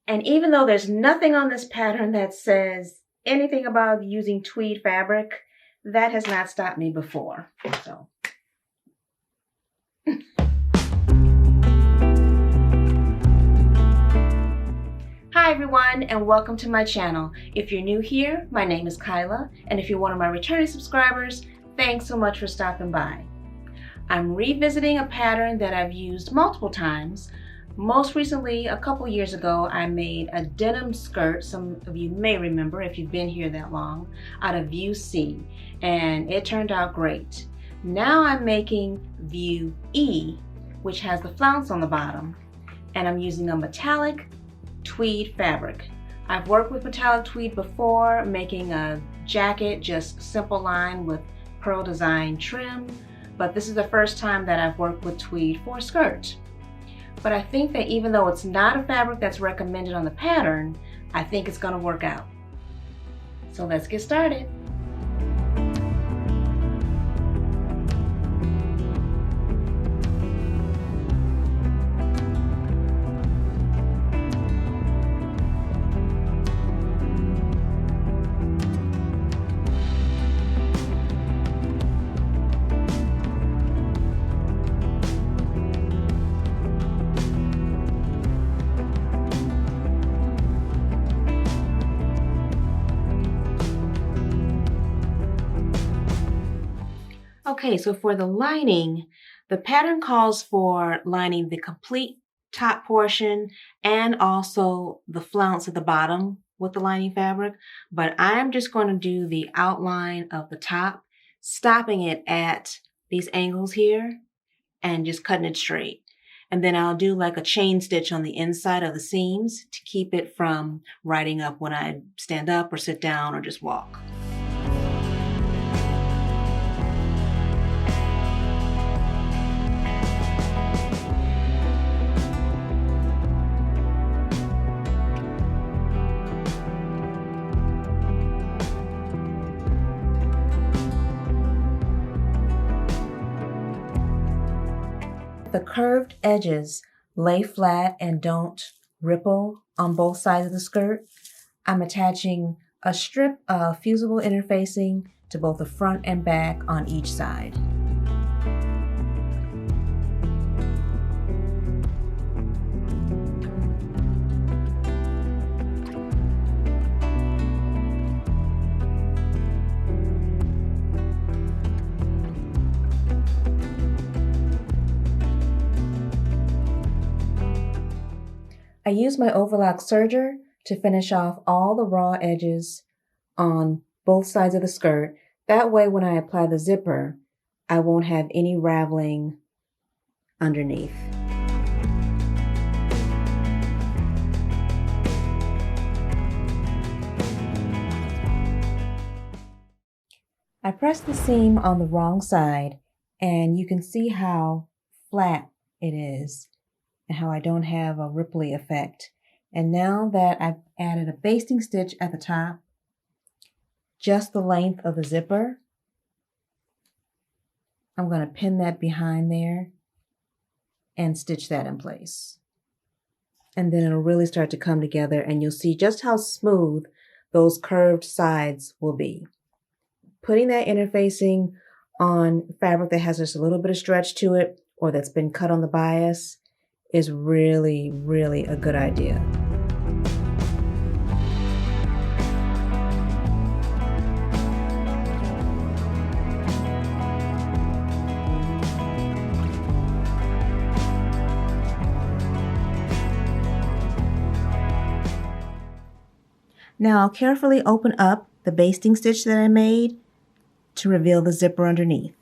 And even though there's nothing on this pattern that says anything about using tweed fabric, that has not stopped me before. So. Hi everyone, and welcome to my channel. If you're new here, my name is Kyla, and if you're one of my returning subscribers, thanks so much for stopping by. I'm revisiting a pattern that I've used multiple times. Most recently, a couple years ago, I made a denim skirt, some of you may remember if you've been here that long, out of view C, and it turned out great. Now I'm making view E, which has the flounce on the bottom, and I'm using a metallic tweed fabric. I've worked with metallic tweed before, making a jacket, just simple line with pearl design trim, but this is the first time that I've worked with tweed for a skirt. But I think that even though it's not a fabric that's recommended on the pattern, I think it's going to work out. So let's get started. Okay, so for the lining, the pattern calls for lining the complete top portion and also the flounce at the bottom with the lining fabric, but I'm just going to do the outline of the top, stopping it at these angles here and just cutting it straight. And then I'll do like a chain stitch on the inside of the seams to keep it from riding up when I stand up or sit down or just walk. The curved edges lay flat and don't ripple on both sides of the skirt. I'm attaching a strip of fusible interfacing to both the front and back on each side. I use my overlock serger to finish off all the raw edges on both sides of the skirt. That way, when I apply the zipper, I won't have any raveling underneath. I press the seam on the wrong side, and you can see how flat it is and how I don't have a ripply effect. And now that I've added a basting stitch at the top, just the length of the zipper, I'm going to pin that behind there and stitch that in place. And then it'll really start to come together and you'll see just how smooth those curved sides will be. Putting that interfacing on fabric that has just a little bit of stretch to it or that's been cut on the bias is really, really a good idea. Now I'll carefully open up the basting stitch that I made to reveal the zipper underneath.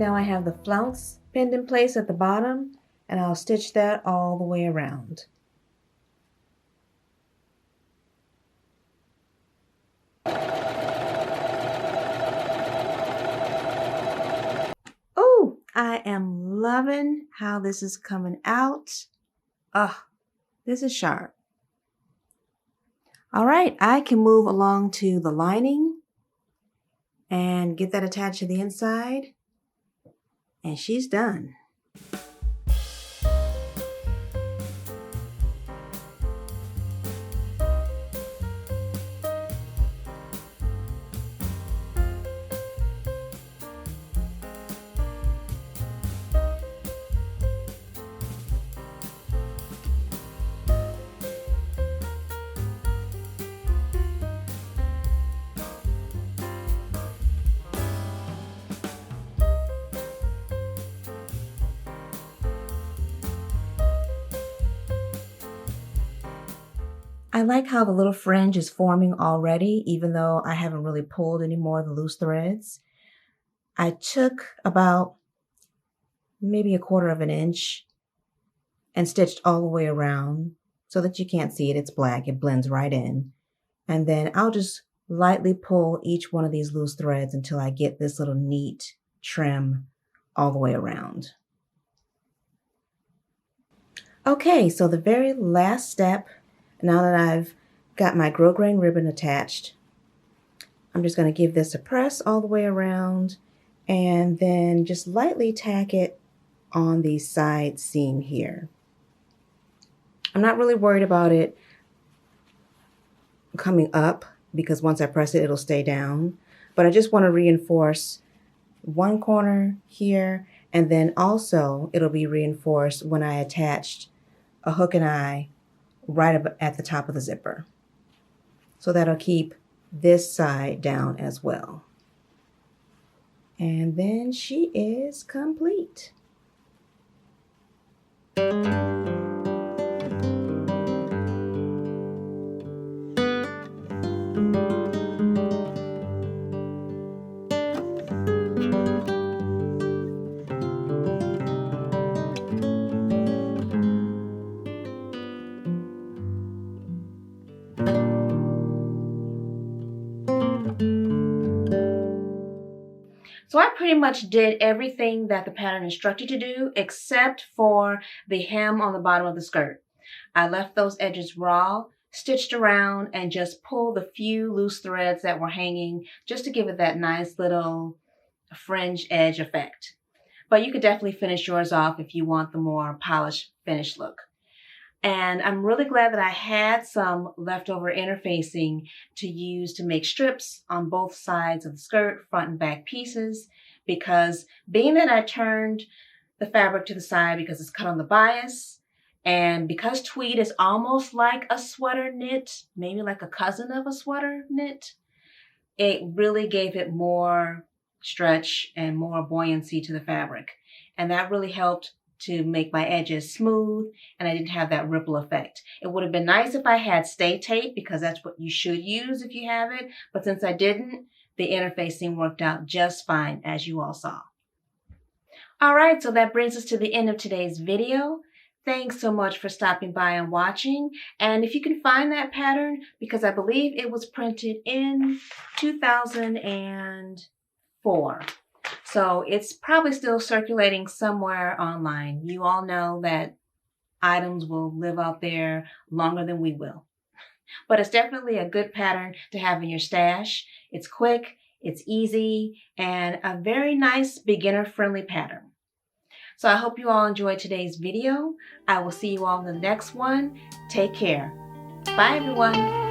Now I have the flounce pinned in place at the bottom, and I'll stitch that all the way around. Oh, I am loving how this is coming out. Oh, this is sharp. All right, I can move along to the lining and get that attached to the inside, and she's done. I like how the little fringe is forming already, even though I haven't really pulled any more of the loose threads. I took about maybe 1/4 of an inch and stitched all the way around so that you can't see it. It's black, it blends right in. And then I'll just lightly pull each one of these loose threads until I get this little neat trim all the way around. Okay, so the very last step, now that I've got my grosgrain ribbon attached, I'm just going to give this a press all the way around and then just lightly tack it on the side seam here. I'm not really worried about it coming up because once I press it, it'll stay down. But I just want to reinforce one corner here, and then also it'll be reinforced when I attached a hook and eye right up at the top of the zipper. So that'll keep this side down as well. And then she is complete. So I pretty much did everything that the pattern instructed you to do except for the hem on the bottom of the skirt. I left those edges raw, stitched around, and just pulled the few loose threads that were hanging just to give it that nice little fringe edge effect. But you could definitely finish yours off if you want the more polished finished look. And I'm really glad that I had some leftover interfacing to use to make strips on both sides of the skirt, front and back pieces, because being that I turned the fabric to the side because it's cut on the bias, and because tweed is almost like a sweater knit, maybe like a cousin of a sweater knit, it really gave it more stretch and more buoyancy to the fabric. And that really helped to make my edges smooth, and I didn't have that ripple effect. It would have been nice if I had stay tape, because that's what you should use if you have it, but since I didn't, the interfacing worked out just fine, as you all saw. All right, so that brings us to the end of today's video. Thanks so much for stopping by and watching. And if you can find that pattern, because I believe it was printed in 2004. So it's probably still circulating somewhere online. You all know that items will live out there longer than we will. But it's definitely a good pattern to have in your stash. It's quick, it's easy, and a very nice beginner-friendly pattern. So I hope you all enjoyed today's video. I will see you all in the next one. Take care. Bye, everyone.